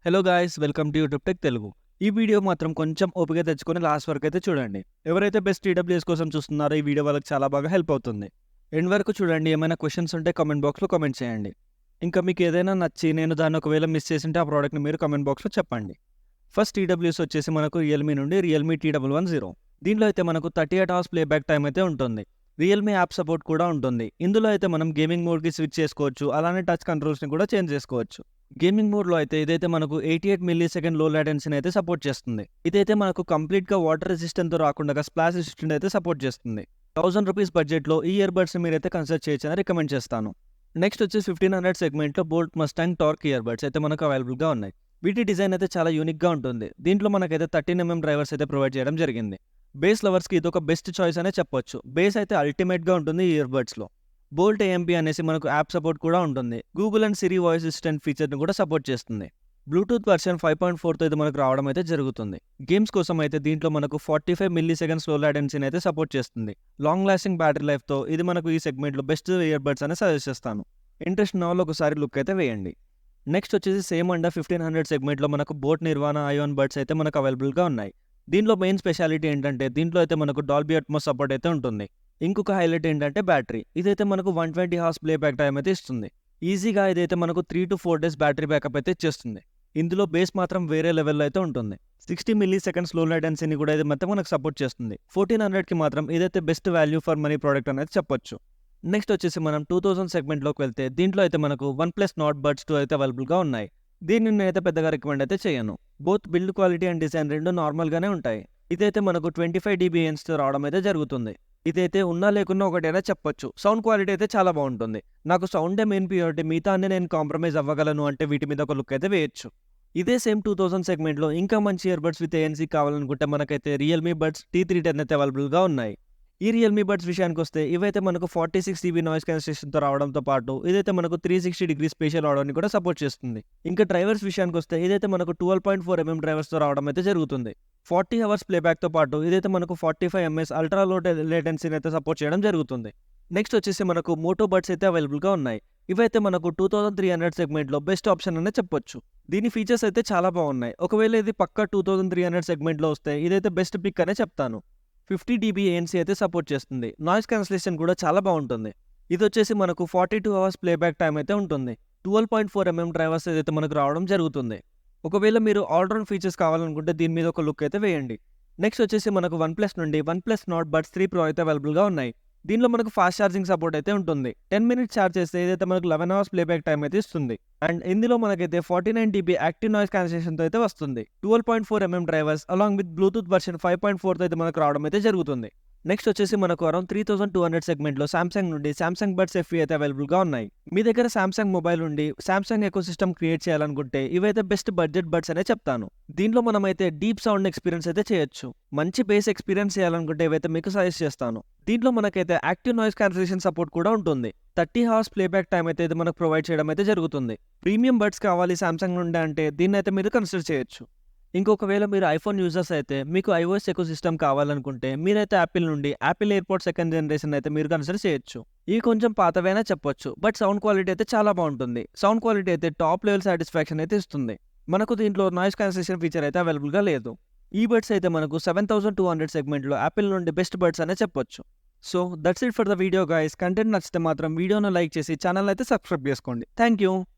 Hello guys, welcome to YouTube tech Telugu. ఈ video మాత్రం కొంచెం ఓపిక తెచ్చుకొని లాస్ట్ వరకు అయితే చూడండి. ఎవరైతే బెస్ట్ టీడబ్ల్యూఎస్ కోసం చూస్తున్నారో ఈ వీడియో వాళ్ళకి చాలా బాగా హెల్ప్ అవుతుంది. ఎండ్ వరకు చూడండి. ఏమైనా క్వశ్చన్స్ ఉంటే కామెంట్ బాక్స్లో కామెంట్ చేయండి. ఇంకా మీకు ఏదైనా నచ్చి నేను దాన్ని ఒకవేళ మిస్ చేసింటే ఆ ప్రోడక్ట్ని మీరు కామెంట్ బాక్స్లో చెప్పండి. ఫస్ట్ టీడబ్ల్యూఎస్ వచ్చేసి మనకు రియల్మీ నుండి రియల్మీ T110. దీనిలో అయితే మనకు 38 అవర్స్ ప్లేబ్యాక్ టైం అయితే ఉంటుంది. రియల్మీ యాప్ సపోర్ట్ కూడా ఉంటుంది. ఇందులో అయితే మనం గేమింగ్ మోడ్కి స్విచ్ చేసుకోవచ్చు, అలానే టచ్ కంట్రోల్స్ని కూడా చేంజ్ చేసుకోవచ్చు. గేమింగ్ మోడ్లో అయితే ఇదైతే మనకు 88 మిల్లీ సెకండ్ లో లాటెన్సీని అయితే సపోర్ట్ చేస్తుంది. ఇదైతే మనకు కంప్లీట్గా వాటర్ రెసిస్టెంట్తో రాకుండా స్ప్లాష్ రెసిస్టెంట్ అయితే సపోర్ట్ చేస్తుంది. ₹1000 బడ్జెట్లో ఈ ఇయర్ బడ్స్ మీరైతే కన్సిడర్ చేయొచ్చని రికమెండ్ చేస్తాను. నెక్స్ట్ వచ్చేసి 1500 సెగ్మెంట్లో Boult Mustang Torq ear buds అయితే మనకు అవైలబుల్గా ఉన్నాయి. వీటి డిజైన్ అయితే చాలా యూనిక్గా ఉంటుంది. దీంట్లో మనకైతే 13mm డ్రైవర్స్ అయితే ప్రొవైడ్ చేయడం జరిగింది. బేస్ లవర్స్కి ఇది ఒక బెస్ట్ చాయిస్ అనే చెప్పొచ్చు. బేస్ అయితే అల్టిమేట్గా ఉంటుంది ఈ ఇయర్ బడ్స్లో. బోల్ట్ ఏఎంపీ అనేసి మనకు యాప్ సపోర్ట్ కూడా ఉంటుంది. Google and Siri voice assistant ఫీచర్ని కూడా సపోర్ట్ చేస్తుంది. బ్లూటూత్ వర్షన్ 5.4తో అయితే మనకు రావడం అయితే జరుగుతుంది. గేమ్స్ కోసం అయితే దీంట్లో మనకు 45 మిల్లీ సెకండ్ స్లో లాటెన్సీని అయితే సపోర్ట్ చేస్తుంది. లాంగ్ లాస్టింగ్ బ్యాటరీ లైఫ్తో ఇది మనకు ఈ సెగ్మెంట్లో బెస్ట్ ఇయర్ బడ్స్ అని సజెస్ట్ చేస్తాను. ఇంట్రెస్ట్ ఉన్న వాళ్ళు ఒకసారి లుక్ అయితే వేయండి. నెక్స్ట్ వచ్చేసి సేమ్ అండర్ 1500 సెగ్మెంట్లో మనకు బోట్ నిర్వాణ ఐఆన్ బడ్స్ అయితే మనకు అవైలబుల్గా ఉన్నాయి. దీంట్లో మెయిన్ స్పెషాలిటీ ఏంటంటే దీంట్లో అయితే మనకు డాల్బీ అట్మాస్ సపోర్ట్ అయితే ఉంటుంది. ఇంకొక హైలైట్ ఏంటంటే బ్యాటరీ. ఇదైతే మనకు 120 అవర్స్ ప్లేబ్యాక్ టైం అయితే ఇస్తుంది. ఈజీగా ఇదైతే మనకు 3 to 4 డేస్ బ్యాటరీ బ్యాకప్ అయితే ఇచ్చేస్తుంది. ఇందులో బేస్ మాత్రం వేరే లెవెల్లో అయితే ఉంటుంది. 60 మిల్లీ సెకండ్స్ లో లాటెన్సీని కూడా ఇది మొత్తం మనకు సపోర్ట్ చేస్తుంది. 1400కి మాత్రం ఇదైతే best value for money product అనేది చెప్పొచ్చు. నెక్స్ట్ వచ్చేసి మనం 2000 సెగ్మెంట్లోకి వెళ్తే దీంట్లో అయితే మనకు OnePlus Nord Buds 2 అయితే అవైలబుల్గా ఉన్నాయి. దీన్ని నేనైతే పెద్దగా రికమెండ్ అయితే చేయను. Both build quality and design రెండు నార్మల్గానే ఉంటాయి. ఇదైతే మనకు 25 dBAతో రావడం అయితే జరుగుతుంది. ఇదైతే ఉన్నా లేకున్నా ఒకటైనా చెప్పొచ్చు. సౌండ్ క్వాలిటీ అయితే చాలా బాగుంటుంది. నాకు సౌండే మెయిన్ ప్రియారిటీ, మిగతా అన్ని నేను కాంప్రమైజ్ అవ్వగలను అంటే వీటి మీద ఒక లుక్ అయితే వేయచ్చు. ఇదే సేమ్ 2000 సెగ్మెంట్లో ఇంకా మంచి ఇయర్ బడ్స్ విత్ ANC కావాలనుకుంటే మనకైతే రియల్మీ బడ్స్ T310 అయితే అవైలబుల్గా ఉన్నాయి. ఈ రియల్మీ బడ్స్ విషయానికి వస్తే ఇవైతే మనకు 46 dB నాయిస్ క్యాన్సిలేషన్తో రావడంతో పాటు ఇదైతే మనకు 360 డిగ్రీ స్పేషియల్ ఆడియోని కూడా సపోర్ట్ చేస్తుంది. ఇంకా డ్రైవర్స్ విషయానికి వస్తే ఇదైతే మనకు 12.4mm డ్రైవర్స్తో రావడం అయితే జరుగుతుంది. 40 అవర్స్ ప్లేబ్యాక్తో పాటు ఇదైతే మనకు 45 ms అల్ట్రా లో లేటెన్సీని అయితే సపోర్ట్ చేయడం జరుగుతుంది. నెక్స్ట్ వచ్చేసి మనకు మోటో బడ్స్ అయితే అవైలబుల్గా ఉన్నాయి. ఇవైతే మనకు 2300 సెగ్మెంట్లో బెస్ట్ ఆప్షన్ అనే చెప్పొచ్చు. దీని ఫీచర్స్ అయితే చాలా బాగున్నాయి. ఒకవేళ ఇది పక్కా 2300 సెగ్మెంట్లో వస్తే ఇదైతే బెస్ట్ పిక్ అనే చెప్తాను. 50 dB ANC అయితే సపోర్ట్ చేస్తుంది. నాయిస్ క్యాన్సిలేషన్ కూడా చాలా బాగుంటుంది. ఇది వచ్చేసి మనకు 42 అవర్స్ ప్లేబ్యాక్ టైం అయితే ఉంటుంది. 12.4mm డ్రైవర్స్ అయితే మనకు రావడం జరుగుతుంది. ఒకవేళ మీరు ఆల్రౌండ్ ఫీచర్స్ కావాలనుకుంటే దీని మీద ఒక లుక్ అయితే వేయండి. నెక్స్ట్ వచ్చేసి మనకు OnePlus నుండి OnePlus Nord Buds 3 Pro అయితే అవైలబుల్గా ఉన్నాయి. దీనిలో మనకు ఫాస్ట్ ఛార్జింగ్ సపోర్ట్ అయితే ఉంటుంది. 10 మినిట్స్ ఛార్జ్ చేస్తే ఇదైతే మనకు 11 అవర్స్ ప్లేబ్యాక్ టైం అయితే ఇస్తుంది. అండ్ ఇందులో మనకైతే 49 dB యాక్టివ్ నాయిస్ క్యాన్సిలేషన్తో అయితే వస్తుంది. 12.4mm drivers along with Bluetooth version 5.4తో అయితే మనకు రావడం అయితే జరుగుతుంది. నెక్స్ట్ వచ్చేసి మనకు అరౌండ్ 3200 సెగ్మెంట్లో సామ్సంగ్ నుండి సామ్సంగ్ బడ్స్ FE అయితే అవైలబుల్గా ఉన్నాయి. మీ దగ్గర సామ్సంగ్ మొబైల్ నుండి సామ్సంగ్ ఎకోసిస్టమ్ క్రియేట్ చేయాలనుకుంటే ఇవైతే బెస్ట్ బడ్జెట్ బడ్స్ అనే చెప్తాను. దీంట్లో మనమైతే డీప్ సౌండ్ ఎక్స్పీరియన్స్ అయితే చేయొచ్చు. మంచి బేస్ ఎక్స్పీరియన్స్ చేయాలనుకుంటే ఇవైతే మీకు సజెస్ట్ చేస్తాను. దీంట్లో మనకైతే యాక్టివ్ నాయిస్ క్యాన్సిలేషన్ సపోర్ట్ కూడా ఉంటుంది. 30 అవర్స్ ప్లేబ్యాక్ టైం అయితే ఇది మనకు ప్రొవైడ్ చేయడం అయితే జరుగుతుంది. ప్రీమియం బడ్స్ కావాలి సామ్సంగ్ నుండి అంటే దీన్ని అయితే మీరు కన్సిడర్ చేయొచ్చు. ఇంకొకవేళ మీరు ఐఫోన్ యూజర్స్ అయితే మీకు iOS ఎకోసిస్టమ్ కావాలనుకుంటే మీరైతే యాపిల్ నుండి యాపిల్ ఎయిర్పోర్ట్ సెకండ్ జనరేషన్ అయితే మీరు కన్సిడర్ చేయొచ్చు. ఇవి కొంచెం పాతవైనా చెప్పొచ్చు, బట్ సౌండ్ క్వాలిటీ అయితే చాలా బాగుంటుంది. సౌండ్ క్వాలిటీ అయితే టాప్ లెవెల్ సాటిస్ఫాక్షన్ అయితే ఇస్తుంది. మనకు దీంట్లో నాయిస్ క్యాన్సిలేషన్ ఫీచర్ అయితే అవైలబుల్గా లేదు. ఈ బడ్స్ అయితే మనకు 7200 సెగ్మెంట్లో యాపిల్ నుండి బెస్ట్ బడ్స్ అనే చెప్పొచ్చు. So that's it for the video guys. Content నచ్చితే మాత్రం వీడియోను లైక్ చేసి ఛానల్ అయితే సబ్స్క్రైబ్ చేసుకోండి. Thank you.